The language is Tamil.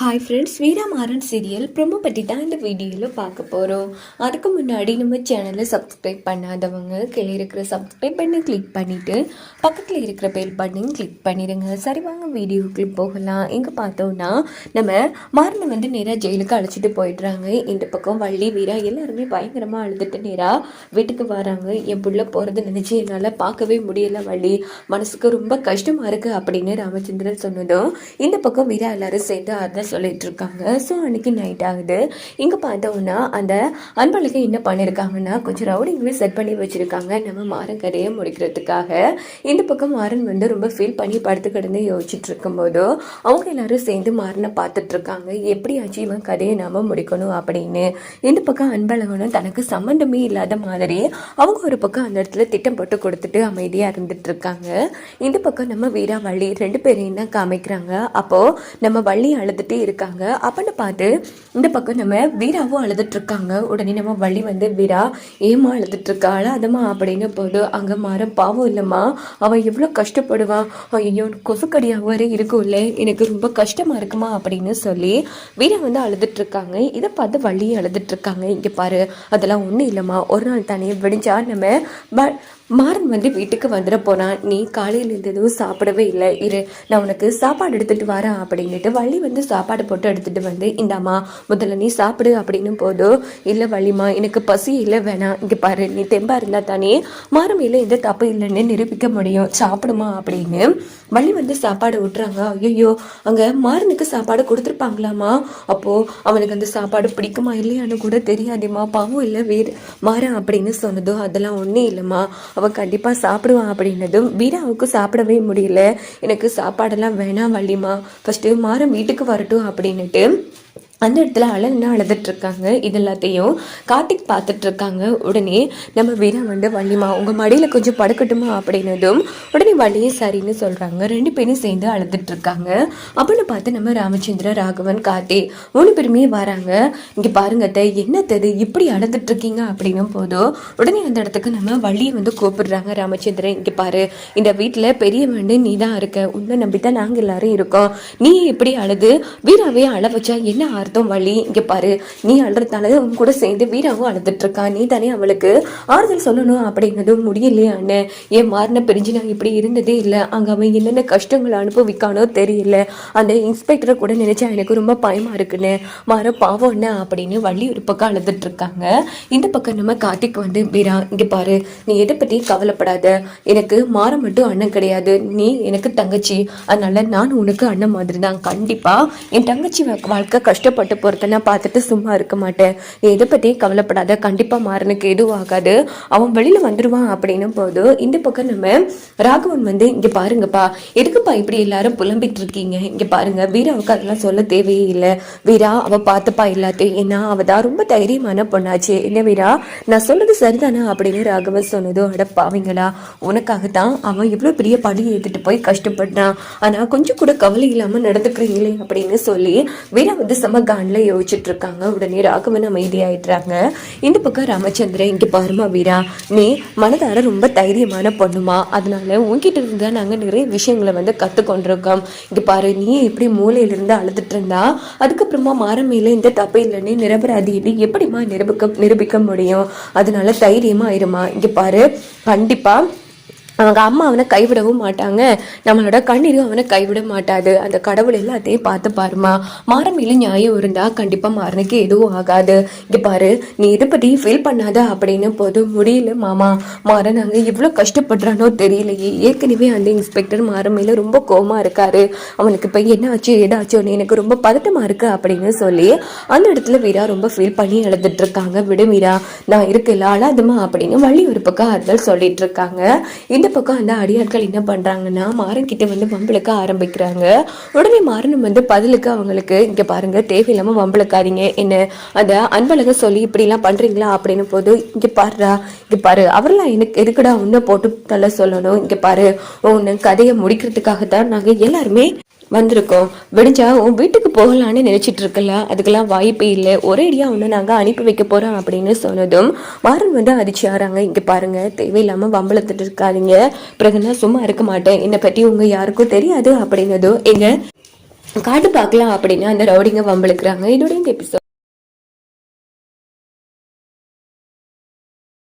Hi friends, Veeramaran serial promo பற்றி தான் இந்த வீடியோவில் பார்க்க போகிறோம். அதுக்கு முன்னாடி நம்ம சேனலை சப்ஸ்கிரைப் பண்ணாதவங்க கீழே இருக்கிற சப்ஸ்கிரைப் பண்ணி கிளிக் பண்ணிவிட்டு பக்கத்தில் இருக்கிற பெல் பட்டனையும் கிளிக் பண்ணிடுங்க. சரி, வாங்க வீடியோக்குள்ளே போகலாம். இங்கே பார்த்தோன்னா நம்ம மாறனை வந்து நேராக ஜெயிலுக்கு அழைச்சிட்டு போயிடுறாங்க. இந்த பக்கம் வள்ளி வீரா எல்லாருமே பயங்கரமாக அழுதுட்டு நேராக வீட்டுக்கு வராங்க. என் புள்ள போகிறது நினச்சி என்னால் பார்க்கவே முடியலை வள்ளி, மனசுக்கு ரொம்ப கஷ்டமாக இருக்குது அப்படின்னு ராமச்சந்திரன் சொன்னதும் இந்த பக்கம் வீரா எல்லாரும் சேர்ந்து அதை சொல்லிட்டு இருக்காங்க. ஸோ அன்னைக்கு நைட் ஆகுது. இங்கே பார்த்தோம்னா அந்த அன்பழகை என்ன பண்ணியிருக்காங்கன்னா கொஞ்சம் ரவுடிங்களே செட் பண்ணி வச்சுருக்காங்க நம்ம மாறன் கதையை முடிக்கிறதுக்காக. இந்த பக்கம் மாறன் வந்து ரொம்ப ஃபீல் பண்ணி படுத்து கிடந்து யோசிச்சுட்டு இருக்கும்போதோ அவங்க எல்லாரும் சேர்ந்து மாறனை பார்த்துட்டு இருக்காங்க. எப்படியாச்சும் இவன் கதையை நாம முடிக்கணும் அப்படின்னு. இந்த பக்கம் அன்பழகனும் தனக்கு சம்மந்தமே இல்லாத மாதிரி அவங்க ஒரு பக்கம் அந்த இடத்துல திட்டம் போட்டு கொடுத்துட்டு அமைதியாக இருந்துட்டு இருக்காங்க. இந்த பக்கம் நம்ம வீரா வள்ளி ரெண்டு பேரையும் தான் காமிக்கிறாங்க. அப்போ நம்ம வள்ளி அழுதுட்டு இருக்காங்க. அப்படின்னு பார்த்து இந்த பக்கம் நம்ம வீராவும் அழுதுட்டு இருக்காங்க. உடனே நம்ம வள்ளி வந்து வீரா ஏமா அழுதுட்டு இருக்கா, அழாதமா அப்படின்னு போது அங்க மாற பாவம் இல்லம்மா, அவன் எவ்வளவு கஷ்டப்படுவான், ஐயோ கொசுக்கடியாக வரை இருக்கும்ல, எனக்கு ரொம்ப கஷ்டமா இருக்குமா அப்படின்னு சொல்லி வீரா வந்து அழுதுட்டு இருக்காங்க. இதை பார்த்து வள்ளியும் அழுதுட்டு இருக்காங்க. இங்க பாரு, அதெல்லாம் ஒன்றும் இல்லைம்மா, ஒரு நாள் தானே விடிஞ்சா நம்ம மாறன் வந்து வீட்டுக்கு வந்துட போனான், நீ காலையில் இருந்து எதுவும் சாப்பிடவே இல்லை, இரு நான் உனக்கு சாப்பாடு எடுத்துகிட்டு வரேன் அப்படின்ட்டு வள்ளி வந்து சாப்பாடு போட்டு எடுத்துகிட்டு வந்து இந்தாம்மா முதல்ல நீ சாப்பிடு அப்படின்னு போதும். இல்லை வள்ளிம்மா, எனக்கு பசி இல்லை, வேணாம், இங்கே பாரு நீ தெம்பா இருந்தா தானே மாறன் மேலே எந்த தப்பு இல்லைன்னு நிரூபிக்க முடியும், சாப்பிடுமா அப்படின்னு வள்ளி வந்து சாப்பாடு விட்டுறாங்க. ஐயோ, அங்கே மாறனுக்கு சாப்பாடு கொடுத்துருப்பாங்களாமா, அப்போது அவனுக்கு அந்த சாப்பாடு பிடிக்குமா இல்லையான்னு கூட தெரியாதுமா, பாவம் இல்லை வேறு மாறன் அப்படின்னு சொன்னதும் அதெல்லாம் ஒன்றும் இல்லைம்மா, அவன் கண்டிப்பாக சாப்பிடுவான் அப்படின்னதும் வீராவுக்கு சாப்பிடவே முடியல, எனக்கு சாப்பாடெல்லாம் வேணாம் வள்ளிமா, ஃபஸ்ட்டு மாறன் வீட்டுக்கு வரட்டும் அப்படின்னுட்டு அந்த இடத்துல அழகுன்னா அழுதுட்டு இருக்காங்க. இது எல்லாத்தையும் கார்த்திக் பார்த்துட்டு இருக்காங்க. உடனே நம்ம வீரா வந்து வள்ளிமா உங்கள் மடியில் கொஞ்சம் படுக்கட்டுமா அப்படின்னதும் உடனே வள்ளியும் சரின்னு சொல்கிறாங்க. ரெண்டு பேரும் சேர்ந்து அழுதுட்டு இருக்காங்க. அப்படின்னு பார்த்து நம்ம ராமச்சந்திரன், ராகவன், கார்த்தி மூணு பேருமே வராங்க. இங்கே பாருங்க என்னத்தது இப்படி அழுதுட்டு இருக்கீங்க அப்படின்னும் போதும் உடனே அந்த இடத்துக்கு நம்ம வள்ளியை வந்து கூப்பிடுறாங்க. ராமச்சந்திரன், இங்கே பாரு, இந்த வீட்டில் பெரிய வேண்டு நீ தான் இருக்க, உன்னை நம்பித்தான் நாங்கள் எல்லாரும் இருக்கோம், நீ இப்படி அழுது வீராவே அழ வச்சா என்ன அர்த்தம் வள்ளி, இங்க பாரு, நீ அழுறதால உன் கூட சேர்ந்து வீராவும் அழுதுட்டு இருக்கா, நீ தானே அவளுக்கு ஆறுதல் சொல்லணும் அப்படின்னதும் முடியலையே அண்ணன், ஏன் மாறின பிரிஞ்சு நான் இப்படி இருந்ததே இல்லை, அங்க அவன் என்னென்ன கஷ்டங்களை அனுபவிக்கானோ தெரியல, அந்த இன்ஸ்பெக்டரை கூட நினைச்சா எனக்கு ரொம்ப பயமா இருக்குன்னு மாற பாவம் என்ன அப்படின்னு வள்ளி ஒரு பக்கம் அழுதுட்டு இருக்காங்க. இந்த பக்கம் நம்ம கார்த்திக் வந்து வீரா இங்க பாரு, நீ எதை பத்தி கவலைப்படாத, எனக்கு மாற மட்டும் அண்ணன் கிடையாது, நீ எனக்கு தங்கச்சி, அதனால நான் உனக்கு அண்ணன் மாதிரி தான், கண்டிப்பா என் தங்கச்சி வாழ்க்கை கஷ்டப்பட்டு பொறுத்தனா பார்த்துட்டு சும்மா இருக்க மாட்டேன், நீ எதை பற்றியும் கவலைப்படாத, கண்டிப்பாக மாறனுக்கு எதுவும் ஆகாது, அவன் வெளியில் வந்துடுவான் அப்படின்னும் போது இந்த பக்கம் நம்ம ராகவன் வந்து இங்கே பாருங்கப்பா, எதுக்குப்பா இப்படி எல்லாரும் புலம்பிட்டு இருக்கீங்க, இங்கே பாருங்க வீராவுக்கு அதெல்லாம் சொல்ல தேவையே இல்லை, வீரா அவள் பார்த்துப்பா எல்லாத்தையும், ஏன்னா அவள் தான் ரொம்ப தைரியமான பொண்ணாச்சு, என்ன வீரா நான் சொல்றது சரிதானா அப்படின்னு ராகவன் சொன்னதும், அடப்பாவீங்களா உனக்காகத்தான் அவன் இவ்வளோ பெரிய படி ஏற்றிட்டு போய் கஷ்டப்பட்டான், ஆனால் கொஞ்சம் கூட கவலை இல்லாமல் நடந்துக்கிறீங்களே அப்படின்னு சொல்லி வீரா வந்து சமகான்ல யோசிச்சுட்டு இருக்காங்க. உடனே ராகவன் அமைதியாயிடுறாங்க. இந்த பக்கம் ராமச்சந்திரன், இங்க பாருமா வீரா, நீ மனதார ரொம்ப தைரியமான பொண்ணுமா, அதனால உன்கிட்ட இருந்தா நாங்க நிறைய விஷயங்களை வந்து கத்துக்கொண்டிருக்கோம், இங்க பாரு, நீ எப்படி மூலையிலிருந்து அழுதுட்டு இருந்தா அதுக்கப்புறமா மாற மேல இந்த தப்பு இல்லைன்னு நிரபராதின்னு எப்படிமா நிரூபிக்க முடியும், அதனால தைரியமா இருமா, இங்க பாரு கண்டிப்பா அவங்க அம்மா அவனை கைவிடவும் மாட்டாங்க, நம்மளோட கண்ணீரும் அவனை கைவிட மாட்டாது, அந்த கடவுள் எல்லாத்தையும் பார்த்து பாருமா, மாறமையில நியாயம் இருந்தா கண்டிப்பா மாறனுக்கு எதுவும் ஆகாது, இங்க பாரு நீ இதை பத்தி ஃபீல் பண்ணாத அப்படின்னு போது முடியல மாமா, மாற நாங்க இவ்வளவு கஷ்டப்படுறானோ தெரியலையே, ஏற்கனவே அந்த இன்ஸ்பெக்டர் மாறமையில ரொம்ப கோவமா இருக்காரு, அவனுக்கு இப்ப என்ன ஆச்சு ஏதாச்சோன்னு எனக்கு ரொம்ப பதட்டமா இருக்கு அப்படின்னு சொல்லி அந்த இடத்துல வீரா ரொம்ப ஃபீல் பண்ணி எழுதிட்டு இருக்காங்க. விடு வீரா, நான் இருக்கல அழாதுமா அப்படின்னு வள்ளி ஒரு பக்கம் ஆறுதல் சொல்லிட்டு இருக்காங்க. இந்த பக்கம் அந்த அடியாட்கள் என்ன பண்றாங்கன்னா மாறன் கிட்ட வந்து வம்பளுக்க ஆரம்பிக்கிறாங்க. உடனே மாறனும் வந்து பதிலுக்கு அவங்களுக்கு, இங்க பாருங்க தேவையில்லாம வம்பளுக்காதீங்க, என்ன அந்த அன்பழக சொல்லி இப்படி எல்லாம் பண்றீங்களா அப்படின்னு போது, இங்க பாருடா, இங்க பாரு அவரெல்லாம் எனக்கு எதுக்குடா உன்னை போட்டு தள்ள சொல்லணும், இங்க பாரு உன்னை கதையை முடிக்கிறதுக்காகத்தான் நாங்க எல்லாருமே வந்திருக்கோம், விடிஞ்சா உன் வீட்டுக்கு போகலான்னு நினைச்சிட்டு இருக்கல, அதுக்கெல்லாம் வாய்ப்பே இல்லை, ஒரேடியா ஒன்று நாங்கள் அனுப்பி வைக்க போறோம் அப்படின்னு சொன்னதும் மாறன் வந்து அதிர்ச்சியாராங்க. இங்க பாருங்க தேவையில்லாம வம்பளத்துட்டு இருக்காதீங்க, பிறகு நான் சும்மா இருக்க மாட்டேன், என்னை பற்றி உங்க யாருக்கும் தெரியாது அப்படின்னதும் எங்க காட்டு பார்க்கலாம் அப்படின்னு அந்த ரவுடிங்க வம்பிழுக்கிறாங்க. இதோட இந்த எபிசோட்